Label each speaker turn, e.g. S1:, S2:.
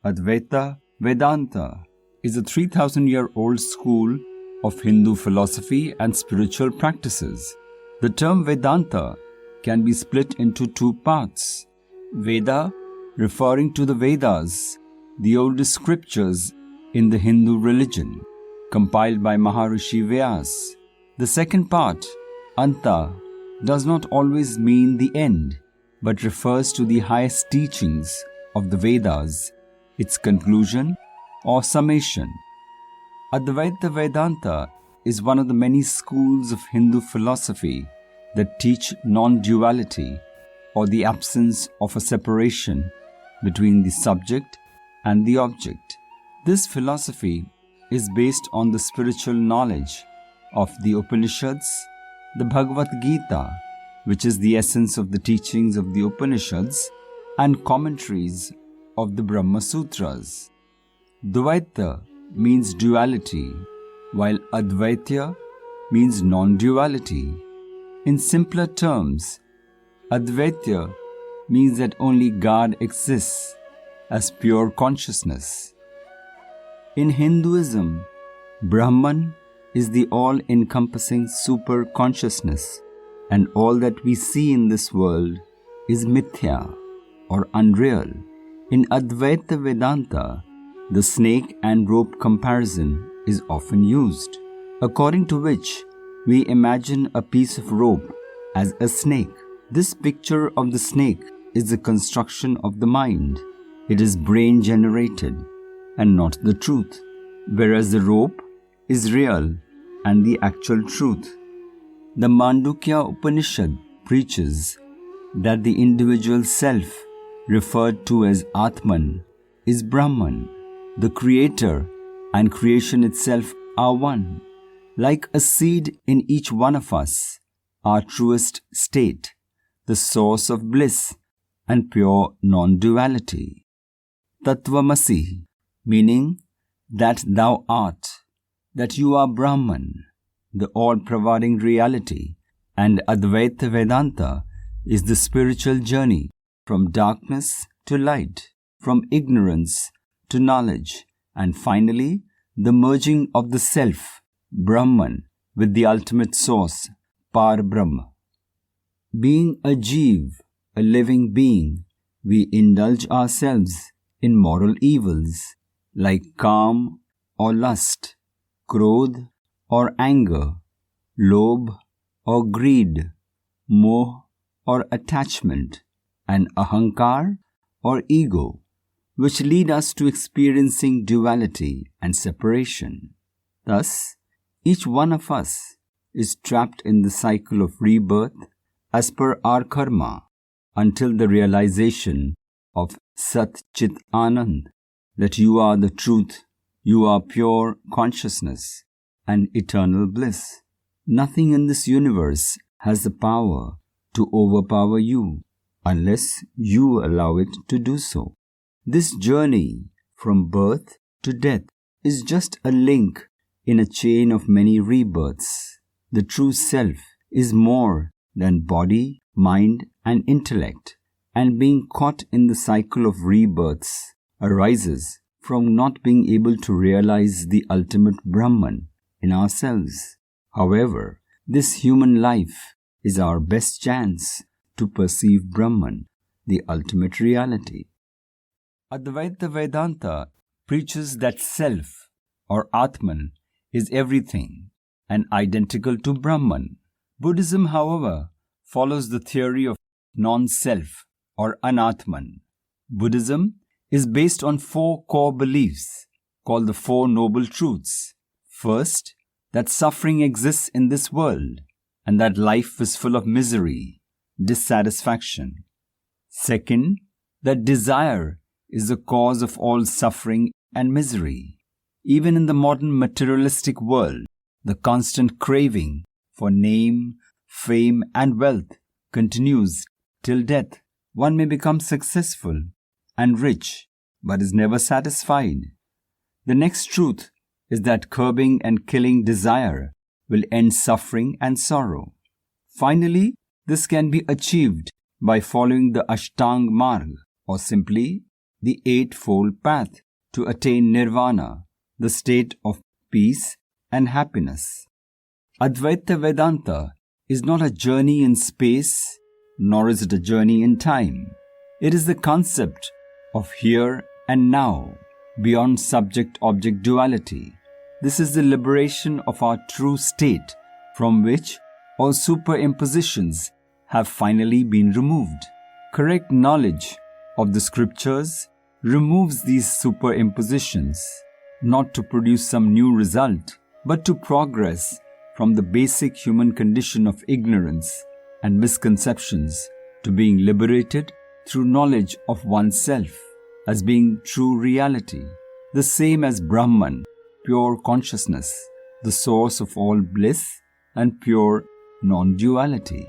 S1: Advaita Vedanta is a 3,000-year-old school of Hindu philosophy and spiritual practices. The term Vedanta can be split into two parts. Veda, referring to the Vedas, the oldest scriptures in the Hindu religion, compiled by Maharishi Vyas. The second part, Anta, does not always mean the end, but refers to the highest teachings of the Vedas, its conclusion or summation. Advaita Vedanta is one of the many schools of Hindu philosophy that teach non-duality, or the absence of a separation between the subject and the object. This philosophy is based on the spiritual knowledge of the Upanishads, the Bhagavad Gita, which is the essence of the teachings of the Upanishads, and commentaries of the Brahma Sutras. Dvaita means duality, while Advaita means non-duality. In simpler terms, Advaita means that only God exists as pure consciousness. In Hinduism, Brahman is the all-encompassing super-consciousness, and all that we see in this world is mithya or unreal. In Advaita Vedanta, the snake and rope comparison is often used, according to which we imagine a piece of rope as a snake. This picture of the snake is the construction of the mind. It is brain-generated and not the truth, whereas the rope is real and the actual truth. The Mandukya Upanishad preaches that the individual self, referred to as Atman, is Brahman. The Creator and creation itself are one. Like a seed in each one of us, our truest state, the source of bliss and pure non-duality. Tattvamasi, meaning that thou art, that you are Brahman, the all-pervading reality, and Advaita Vedanta is the spiritual journey from darkness to light, from ignorance to knowledge, and finally the merging of the self, Brahman, with the ultimate source, Par Brahma. Being a Jeev, a living being, we indulge ourselves in moral evils like Kam or lust, Krodh or anger, Lobh or greed, Moh or attachment, and Ahankar or ego, which lead us to experiencing duality and separation. Thus, each one of us is trapped in the cycle of rebirth as per our karma until the realization of Sat Chit Anand, that you are the truth, you are pure consciousness and eternal bliss. Nothing in this universe has the power to overpower you unless you allow it to do so. This journey from birth to death is just a link in a chain of many rebirths. The true self is more than body, mind, and intellect, and being caught in the cycle of rebirths arises from not being able to realize the ultimate Brahman in ourselves. However, this human life is our best chance to perceive Brahman, the ultimate reality. Advaita Vedanta preaches that self or Atman is everything and identical to Brahman. Buddhism, however, follows the theory of non-self or Anatman. Buddhism is based on 4 core beliefs called the 4 Noble Truths. First, that suffering exists in this world and that life is full of misery, dissatisfaction. Second, that desire is the cause of all suffering and misery. Even in the modern materialistic world, the constant craving for name, fame, and wealth continues till death. One may become successful and rich, but is never satisfied. The next truth is that curbing and killing desire will end suffering and sorrow. Finally, this can be achieved by following the Ashtang Marg, or simply the Eightfold Path to attain nirvana, the state of peace and happiness. Advaita Vedanta is not a journey in space, nor is it a journey in time. It is the concept of here and now, beyond subject-object duality. This is the liberation of our true state, from which all superimpositions have finally been removed. Correct knowledge of the scriptures removes these superimpositions, not to produce some new result, but to progress from the basic human condition of ignorance and misconceptions to being liberated through knowledge of oneself as being true reality, the same as Brahman, pure consciousness, the source of all bliss and pure non-duality.